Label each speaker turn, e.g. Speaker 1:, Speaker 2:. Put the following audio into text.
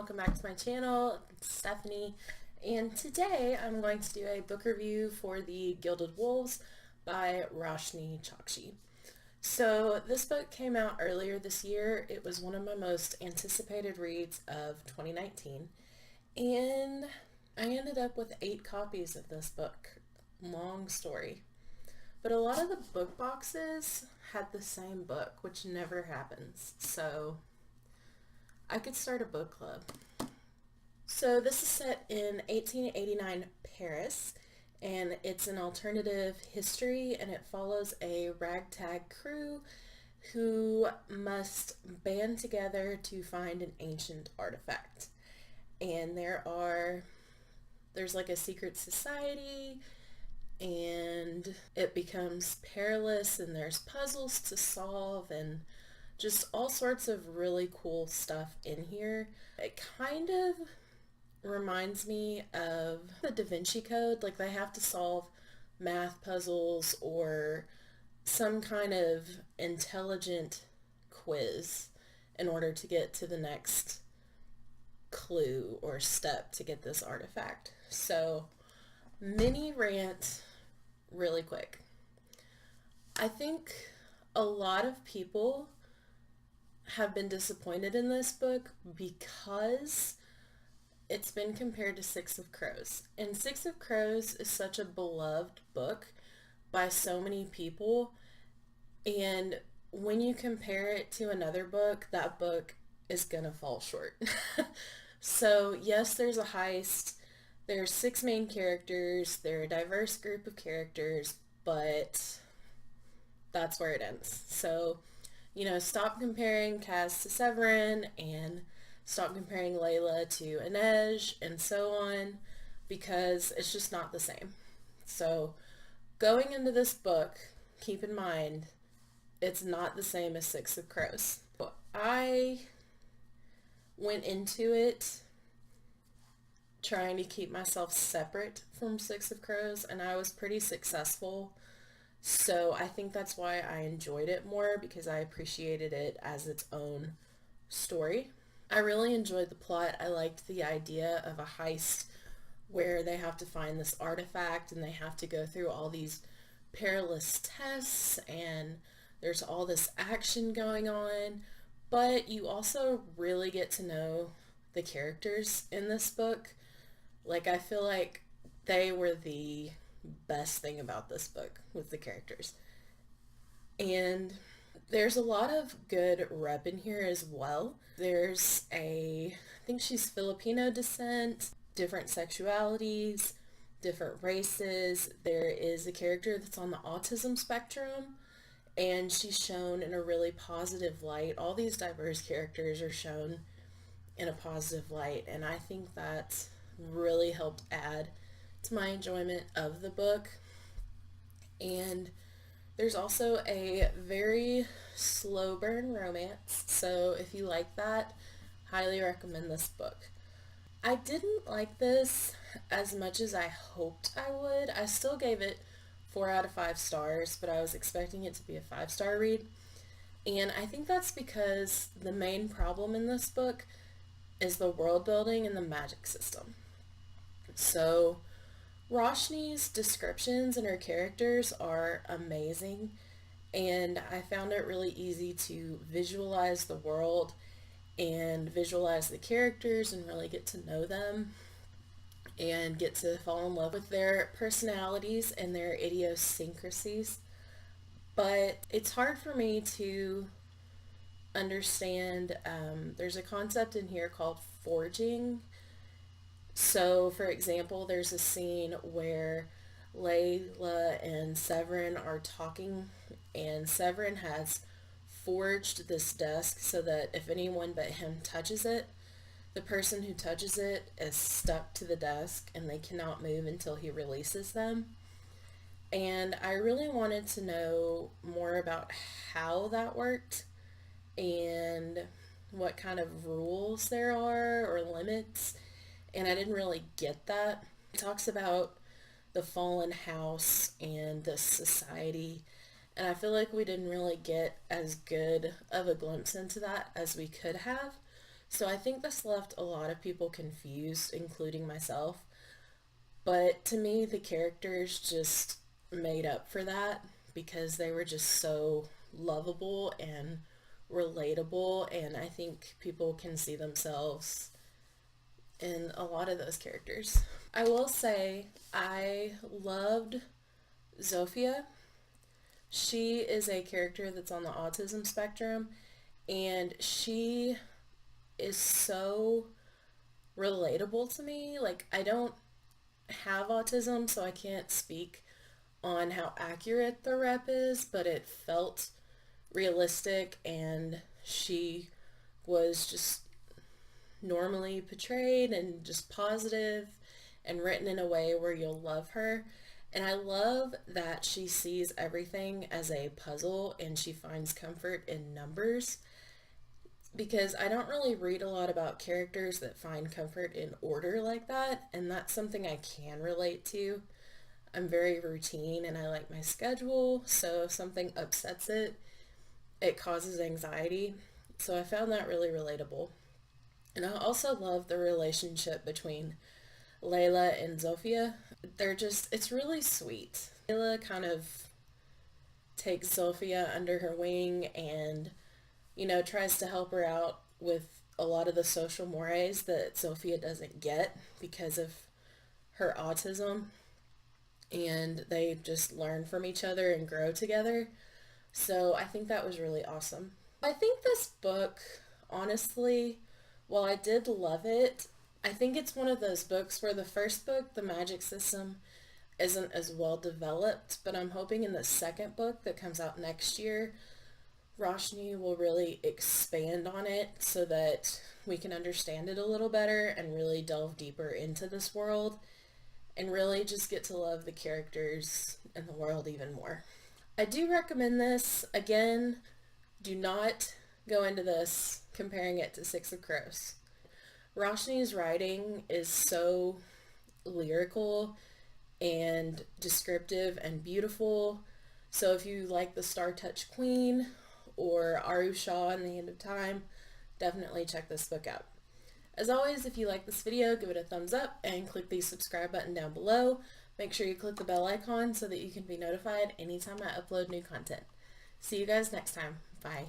Speaker 1: welcome back to my channel. It's Stephanie, and today I'm going to do a book review for the Gilded Wolves by Roshni Chokshi. So this book came out earlier this year. It was one of my most anticipated reads of 2019, and I ended up with 8 copies of this book. Long story. But a lot of the book boxes had the same book, which never happens. So I could start a book club. So this is set in 1889 Paris, and it's an alternative history, and it follows a ragtag crew who must band together to find an ancient artifact. And there's like a secret society, and it becomes perilous, and there's puzzles to solve and just all sorts of really cool stuff in here. It kind of reminds me of the Da Vinci Code. Like, they have to solve math puzzles or some kind of intelligent quiz in order to get to the next clue or step to get this artifact. So, mini rant really quick. I think a lot of people have been disappointed in this book because it's been compared to Six of Crows. And Six of Crows is such a beloved book by so many people, and when you compare it to another book, that book is gonna fall short. So yes, there's a heist, there's 6 main characters, they're a diverse group of characters, but that's where it ends. So, stop comparing Kaz to Severin, and stop comparing Layla to Inej, and so on, because it's just not the same. So, going into this book, keep in mind, it's not the same as Six of Crows. I went into it trying to keep myself separate from Six of Crows, and I was pretty successful. So I think that's why I enjoyed it more, because I appreciated it as its own story. I really enjoyed the plot. I liked the idea of a heist where they have to find this artifact and they have to go through all these perilous tests, and there's all this action going on. But you also really get to know the characters in this book. Like, I feel like they were the best thing about this book, with the characters. And there's a lot of good rep in here as well. There's I think she's Filipino descent, different sexualities, different races. There is a character that's on the autism spectrum, and she's shown in a really positive light. All these diverse characters are shown in a positive light, and I think that really helped add to my enjoyment of the book. And there's also a very slow burn romance, so if you like that, highly recommend this book. I didn't like this as much as I hoped I would. I still gave it 4 out of 5 stars, but I was expecting it to be a 5-star read. And I think that's because the main problem in this book is the world building and the magic system. So Roshni's descriptions and her characters are amazing, and I found it really easy to visualize the world and visualize the characters and really get to know them and get to fall in love with their personalities and their idiosyncrasies. But it's hard for me to understand, there's a concept in here called forging. So, for example, there's a scene where Layla and Severin are talking, and Severin has forged this desk so that if anyone but him touches it, the person who touches it is stuck to the desk and they cannot move until he releases them. And I really wanted to know more about how that worked and what kind of rules there are or limits, and I didn't really get that. It talks about the fallen house and the society, and I feel like we didn't really get as good of a glimpse into that as we could have. So I think this left a lot of people confused, including myself. But to me, the characters just made up for that because they were just so lovable and relatable, and I think people can see themselves in a lot of those characters. I will say I loved Zofia. She is a character that's on the autism spectrum, and she is so relatable to me. Like, I don't have autism, so I can't speak on how accurate the rep is, but it felt realistic, and she was just normally portrayed and just positive and written in a way where you'll love her. And I love that she sees everything as a puzzle and she finds comfort in numbers, because I don't really read a lot about characters that find comfort in order like that, and that's something I can relate to. I'm very routine and I like my schedule, so if something upsets it, it causes anxiety. So I found that really relatable. And I also love the relationship between Layla and Zofia. It's really sweet. Layla kind of takes Zofia under her wing and, tries to help her out with a lot of the social mores that Zofia doesn't get because of her autism. And they just learn from each other and grow together. So I think that was really awesome. I think this book, honestly, while I did love it, I think it's one of those books where the first book, the magic system, isn't as well developed, but I'm hoping in the second book that comes out next year, Roshni will really expand on it so that we can understand it a little better and really delve deeper into this world and really just get to love the characters and the world even more. I do recommend this. Again, do not go into this comparing it to Six of Crows. Roshni's writing is so lyrical and descriptive and beautiful. So if you like the Star Touch Queen or Aru Shah in The End of Time, definitely check this book out. As always, if you like this video, give it a thumbs up and click the subscribe button down below. Make sure you click the bell icon so that you can be notified anytime I upload new content. See you guys next time. Bye.